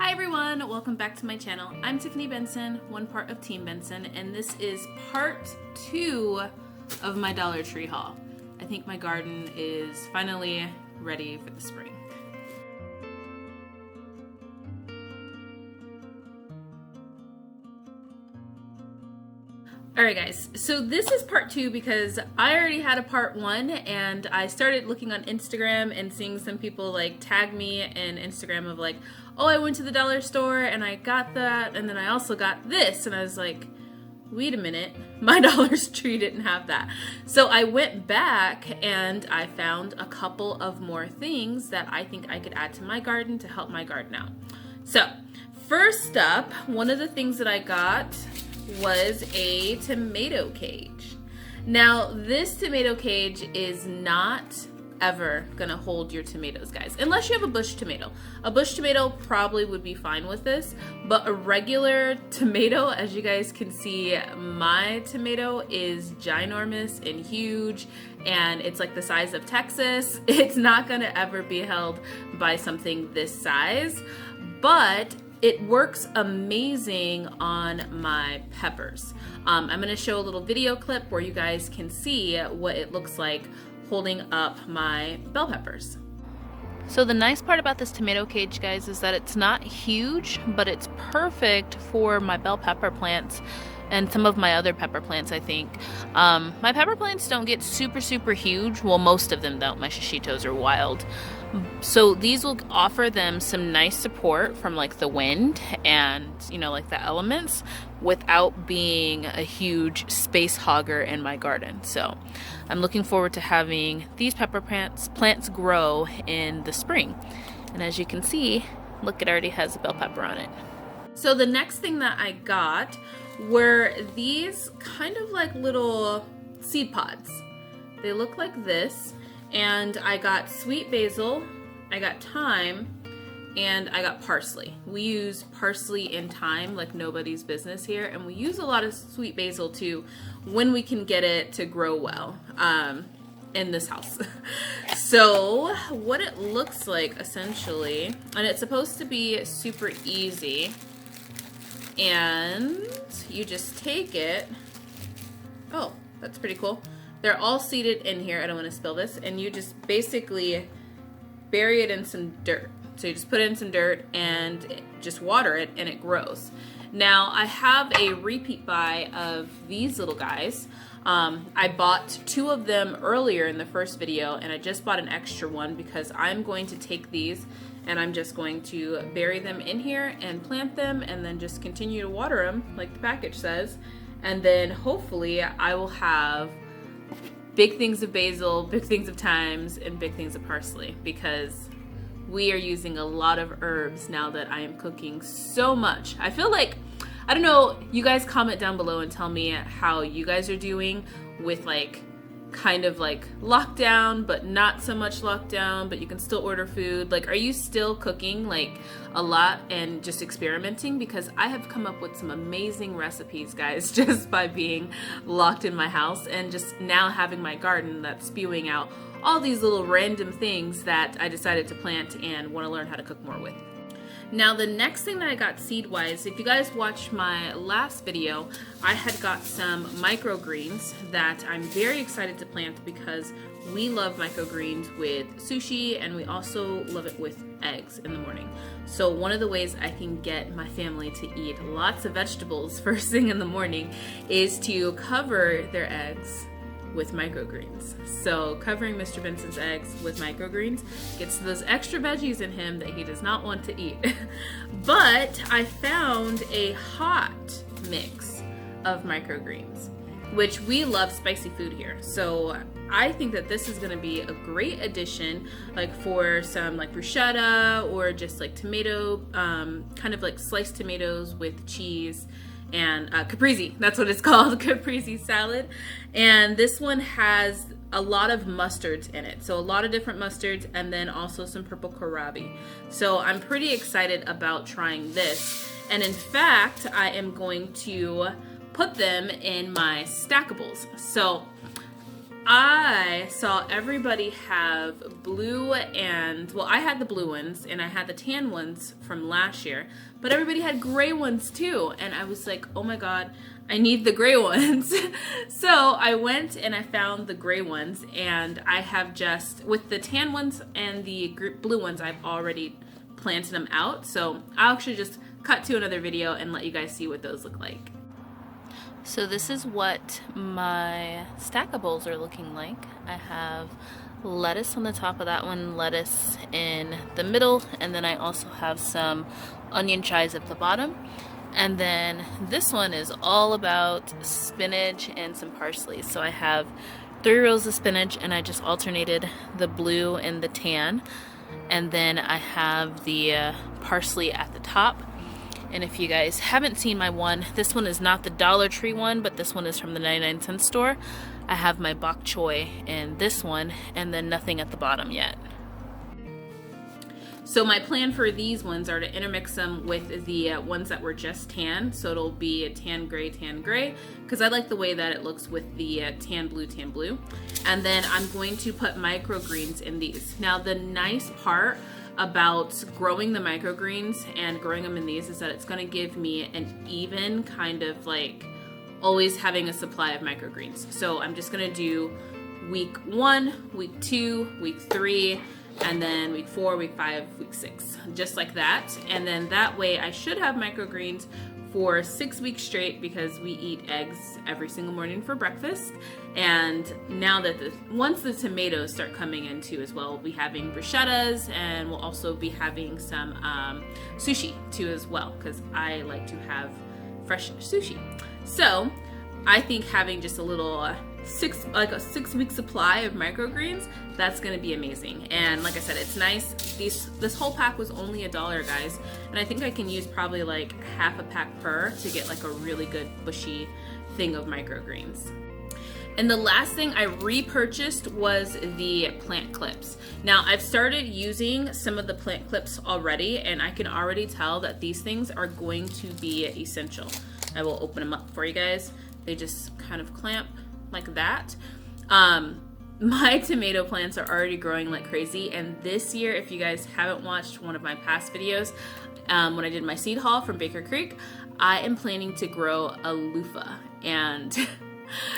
Hi everyone, welcome back to my channel. I'm Tiffany Benson, one part of Team Benson, and this is part 2 of my Dollar Tree haul. I think my garden is finally ready for the spring. Alright guys, so this is part 2 because I already had a part 1 and I started looking on Instagram and seeing some people like tag me in Instagram of like, oh, I went to the dollar store and I got that and then I also got this, and I was like, wait a minute, my Dollar Tree didn't have that. So I went back and I found a couple of more things that I think I could add to my garden to help my garden out. So first up, one of the things that I got was a tomato cage. Now this tomato cage is not ever gonna hold your tomatoes, guys, unless you have a bush tomato. A bush tomato probably would be fine with this, but a regular tomato, as you guys can see, my tomato is ginormous and huge, and it's like the size of Texas. It's not gonna ever be held by something this size, but it works amazing on my peppers. I'm gonna show a little video clip where you guys can see what it looks like holding up my bell peppers. So the nice part about this tomato cage, guys, is that it's not huge, but it's perfect for my bell pepper plants and some of my other pepper plants, I think. My pepper plants don't get super huge. Well, most of them don't. My shishitos are wild. So these will offer them some nice support from like the wind and, you know, like the elements without being a huge space hogger in my garden. So I'm looking forward to having these pepper plants grow in the spring. And as you can see, look, it already has a bell pepper on it. So the next thing that I got were these kind of like little seed pods. They look like this. And I got sweet basil, I got thyme, and I got parsley. We use parsley and thyme like nobody's business here, and we use a lot of sweet basil too when we can get it to grow well in this house. So what it looks like essentially, and it's supposed to be super easy, and you just take it. Oh, that's pretty cool. They're all seeded in here. I don't want to spill this. And you just basically bury it in some dirt. So you just put it in some dirt and just water it and it grows. Now I have a repeat buy of these little guys. I bought 2 of them earlier in the first video, and I just bought an extra one because I'm going to take these and I'm just going to bury them in here and plant them and then just continue to water them like the package says. And then hopefully I will have big things of basil, big things of thymes, and big things of parsley, because we are using a lot of herbs now that I am cooking so much. I feel like, I don't know, you guys comment down below and tell me how you guys are doing with like kind of like lockdown, but not so much lockdown, but you can still order food. Like, are you still cooking like a lot and just experimenting? Because I have come up with some amazing recipes, guys, just by being locked in my house and just now having my garden that's spewing out all these little random things that I decided to plant and want to learn how to cook more with. Now the next thing that I got seed-wise, if you guys watched my last video, I had got some microgreens that I'm very excited to plant because we love microgreens with sushi, and we also love it with eggs in the morning. So one of the ways I can get my family to eat lots of vegetables first thing in the morning is to cover their eggs with microgreens. So covering Mr. Benson's eggs with microgreens gets those extra veggies in him that he does not want to eat. But I found a hot mix of microgreens, which we love spicy food here. So I think that this is gonna be a great addition, like for some like bruschetta or just like tomato, kind of like sliced tomatoes with cheese and caprese, that's what it's called, caprese salad. And this one has a lot of mustards in it, so a lot of different mustards, and then also some purple kohlrabi. So I'm pretty excited about trying this, and in fact I am going to put them in my Stackables. So I saw everybody have blue and, well, I had the blue ones and I had the tan ones from last year, but everybody had gray ones too. And I was like, oh my God, I need the gray ones. So I went and I found the gray ones, and I have just, with the tan ones and the blue ones, I've already planted them out. So I'll actually just cut to another video and let you guys see what those look like. So this is what my Stackables are looking like. I have lettuce on the top of that one, lettuce in the middle, and then I also have some onion chives at the bottom. And then this one is all about spinach and some parsley. So I have 3 rows of spinach, and I just alternated the blue and the tan. And then I have the parsley at the top. And if you guys haven't seen my one, this one is not the Dollar Tree one, but this one is from the 99-cent store. I have my bok choy in this one, and then nothing at the bottom yet. So my plan for these ones are to intermix them with the ones that were just tan. So it'll be a tan gray, because I like the way that it looks with the tan blue. And then I'm going to put microgreens in these. Now the nice part about growing the microgreens and growing them in these is that it's going to give me an even kind of like always having a supply of microgreens. So I'm just going to do week 1, week 2, week 3, and then week 4, week 5, week 6, just like that. And then that way I should have microgreens for 6 weeks straight, because we eat eggs every single morning for breakfast. And now that once the tomatoes start coming in too as well, we'll be having bruschettas, and we'll also be having some sushi too as well, because I like to have fresh sushi. So I think having just a little 6 week supply of microgreens, that's gonna be amazing. And like I said, it's nice. This whole pack was only $1, guys, and I think I can use probably like half a pack per to get like a really good bushy thing of microgreens. And the last thing I repurchased was the plant clips. Now I've started using some of the plant clips already, and I can already tell that these things are going to be essential. I will open them up for you guys. They just kind of clamp like that. My tomato plants are already growing like crazy, and this year, if you guys haven't watched one of my past videos, when I did my seed haul from Baker Creek, I am planning to grow a loofah. And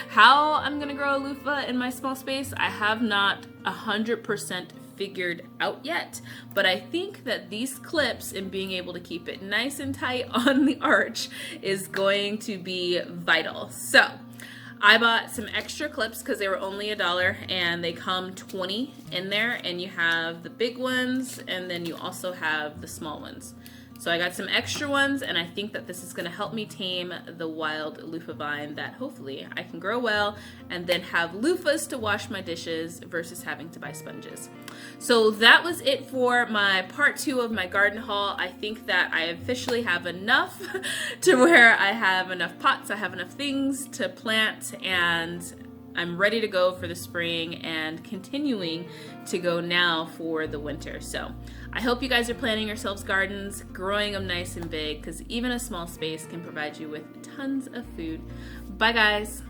how I'm gonna grow a loofah in my small space, I have not 100% figured out yet, but I think that these clips and being able to keep it nice and tight on the arch is going to be vital. So I bought some extra clips because they were only $1, and they come 20 in there, and you have the big ones and then you also have the small ones. So I got some extra ones, and I think that this is going to help me tame the wild loofah vine that hopefully I can grow well and then have loofahs to wash my dishes versus having to buy sponges. So that was it for my part 2 of my garden haul. I think that I officially have enough to where I have enough pots, I have enough things to plant, and I'm ready to go for the spring and continuing to go now for the winter. So I hope you guys are planting yourselves gardens, growing them nice and big, because even a small space can provide you with tons of food. Bye guys.